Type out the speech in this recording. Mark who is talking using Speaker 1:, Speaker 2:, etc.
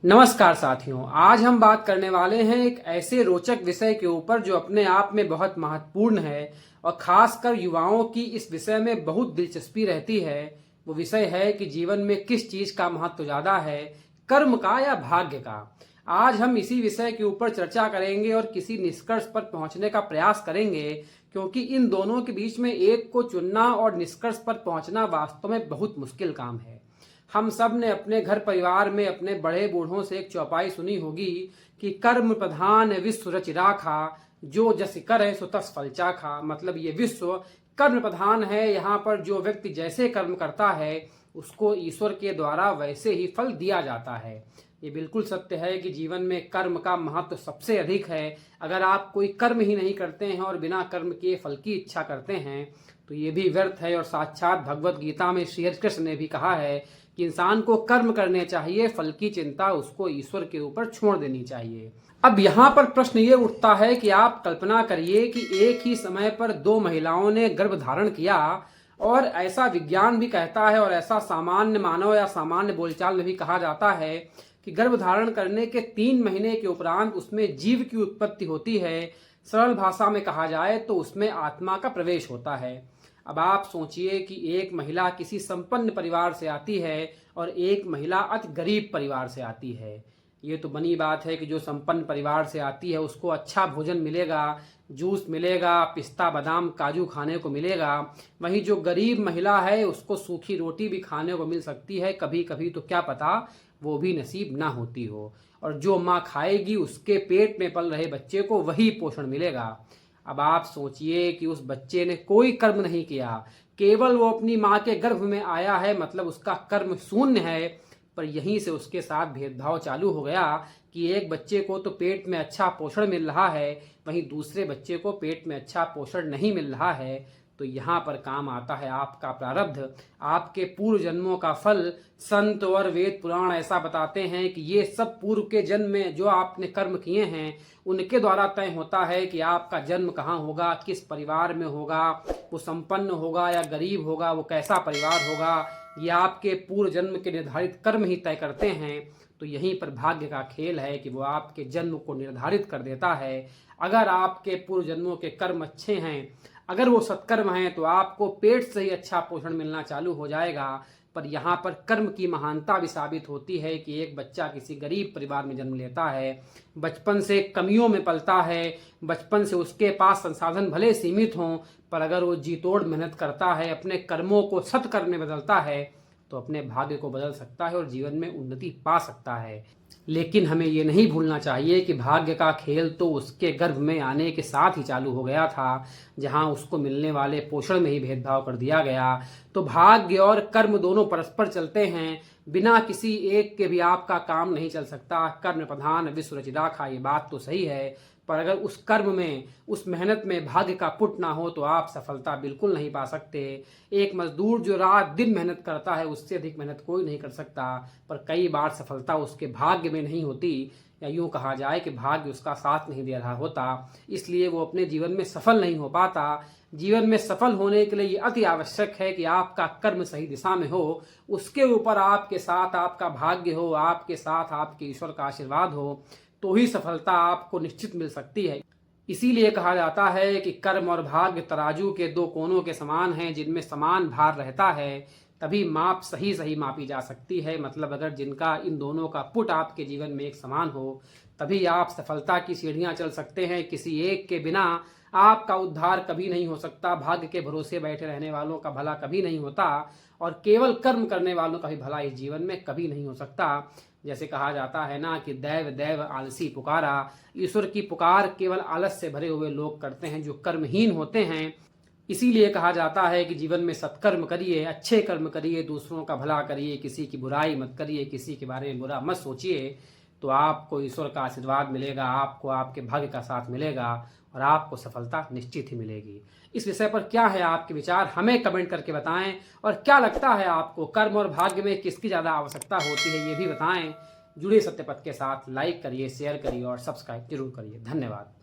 Speaker 1: नमस्कार साथियों, आज हम बात करने वाले हैं एक ऐसे रोचक विषय के ऊपर जो अपने आप में बहुत महत्वपूर्ण है और खासकर युवाओं की इस विषय में बहुत दिलचस्पी रहती है। वो विषय है कि जीवन में किस चीज का महत्व ज्यादा है, कर्म का या भाग्य का। आज हम इसी विषय के ऊपर चर्चा करेंगे और किसी निष्कर्ष पर पहुंचने का प्रयास करेंगे, क्योंकि इन दोनों के बीच में एक को चुनना और निष्कर्ष पर पहुंचना वास्तव में बहुत मुश्किल काम है। हम सब ने अपने घर परिवार में अपने बड़े बूढ़ों से एक चौपाई सुनी होगी कि कर्म प्रधान विश्व रच राखा, जो जस करे सो तस फल चाखा। मतलब ये विश्व कर्म प्रधान है। यहाँ पर जो व्यक्ति जैसे कर्म करता है उसको ईश्वर के द्वारा वैसे ही फल दिया जाता है। ये बिल्कुल सत्य है कि जीवन में कर्म का महत्व सबसे अधिक है। अगर आप कोई कर्म ही नहीं करते हैं और बिना कर्म किए फल की इच्छा करते हैं तो ये भी व्यर्थ है। और साक्षात भगवत गीता में श्री कृष्ण ने भी कहा है कि इंसान को कर्म करने चाहिए, फल की चिंता उसको ईश्वर के ऊपर छोड़ देनी चाहिए। अब यहाँ पर प्रश्न ये उठता है कि आप कल्पना करिए कि एक ही समय पर दो महिलाओं ने गर्भ धारण किया, और ऐसा विज्ञान भी कहता है और ऐसा सामान्य मानव या सामान्य बोलचाल में भी कहा जाता है कि गर्भ धारण करने के 3 महीने के उपरांत उसमें जीव की उत्पत्ति होती है। सरल भाषा में कहा जाए तो उसमें आत्मा का प्रवेश होता है। अब आप सोचिए कि एक महिला किसी संपन्न परिवार से आती है और एक महिला अति गरीब परिवार से आती है। ये तो बनी बात है कि जो संपन्न परिवार से आती है उसको अच्छा भोजन मिलेगा, जूस मिलेगा, पिस्ता बादाम काजू खाने को मिलेगा। वहीं जो गरीब महिला है उसको सूखी रोटी भी खाने को मिल सकती है, कभी कभी तो क्या पता वो भी नसीब ना होती हो। और जो माँ खाएगी उसके पेट में पल रहे बच्चे को वही पोषण मिलेगा। अब आप सोचिए कि उस बच्चे ने कोई कर्म नहीं किया, केवल वो अपनी माँ के गर्भ में आया है, मतलब उसका कर्म शून्य है। पर यहीं से उसके साथ भेदभाव चालू हो गया कि एक बच्चे को तो पेट में अच्छा पोषण मिल रहा है, वहीं दूसरे बच्चे को पेट में अच्छा पोषण नहीं मिल रहा है। तो यहाँ पर काम आता है आपका प्रारब्ध, आपके पूर्व जन्मों का फल। संत और वेद पुराण ऐसा बताते हैं कि ये सब पूर्व के जन्म में जो आपने कर्म किए हैं उनके द्वारा तय होता है कि आपका जन्म कहाँ होगा, किस परिवार में होगा, वो संपन्न होगा या गरीब होगा, वो कैसा परिवार होगा। ये आपके पूर्व जन्म के निर्धारित कर्म ही तय करते हैं। तो यहीं पर भाग्य का खेल है कि वो आपके जन्म को निर्धारित कर देता है। अगर आपके पूर्व जन्मों के कर्म अच्छे हैं, अगर वो सत्कर्म हैं, तो आपको पेट से ही अच्छा पोषण मिलना चालू हो जाएगा। पर यहाँ पर कर्म की महानता भी साबित होती है कि एक बच्चा किसी गरीब परिवार में जन्म लेता है, बचपन से कमियों में पलता है, बचपन से उसके पास संसाधन भले सीमित हों, पर अगर वो जी तोड़ मेहनत करता है, अपने कर्मों को सत्कर्म में बदलता है, तो अपने भाग्य को बदल सकता है और जीवन में उन्नति पा सकता है। लेकिन हमें ये नहीं भूलना चाहिए कि भाग्य का खेल तो उसके गर्भ में आने के साथ ही चालू हो गया था, जहां उसको मिलने वाले पोषण में ही भेदभाव कर दिया गया। तो भाग्य और कर्म दोनों परस्पर चलते हैं, बिना किसी एक के भी आपका काम नहीं चल सकता। कर्म प्रधान विश्व रच राखा, ये बात तो सही है, पर अगर उस कर्म में, उस मेहनत में भाग्य का पुट ना हो तो आप सफलता बिल्कुल नहीं पा सकते। एक मजदूर जो रात दिन मेहनत करता है उससे अधिक मेहनत कोई नहीं कर सकता, पर कई बार सफलता उसके भाग्य में नहीं होती, या यूं कहा जाए कि भाग्य उसका साथ नहीं दे रहा होता, इसलिए वो अपने जीवन में सफल नहीं हो पाता। जीवन में सफल होने के लिए ये अति आवश्यक है कि आपका कर्म सही दिशा में हो, उसके ऊपर आपके साथ आपका भाग्य हो, आपके साथ आपके ईश्वर का आशीर्वाद हो, तो ही सफलता आपको निश्चित मिल सकती है। इसीलिए कहा जाता है कि कर्म और भाग्य तराजू के 2 कोनों के समान हैं, जिनमें समान भार रहता है तभी माप सही सही मापी जा सकती है। मतलब अगर जिनका इन दोनों का पुट आपके जीवन में एक समान हो तभी आप सफलता की सीढ़ियां चल सकते हैं। किसी एक के बिना आपका उद्धार कभी नहीं हो सकता। भाग्य के भरोसे बैठे रहने वालों का भला कभी नहीं होता, और केवल कर्म करने वालों का भी भला इस जीवन में कभी नहीं हो सकता। जैसे कहा जाता है ना कि दैव दैव आलसी पुकारा, ईश्वर की पुकार केवल आलस से भरे हुए लोग करते हैं जो कर्महीन होते हैं। इसीलिए कहा जाता है कि जीवन में सत्कर्म करिए, अच्छे कर्म करिए, दूसरों का भला करिए, किसी की बुराई मत करिए, किसी के बारे में बुरा मत सोचिए, तो आपको ईश्वर का आशीर्वाद मिलेगा, आपको आपके भाग्य का साथ मिलेगा और आपको सफलता निश्चित ही मिलेगी। इस विषय पर क्या है आपके विचार, हमें कमेंट करके बताएं। और क्या लगता है आपको, कर्म और भाग्य में किसकी ज़्यादा आवश्यकता होती है, ये भी बताएं। जुड़े सत्यपथ के साथ लाइक करिए, शेयर करिए और सब्सक्राइब जरूर करिए। धन्यवाद।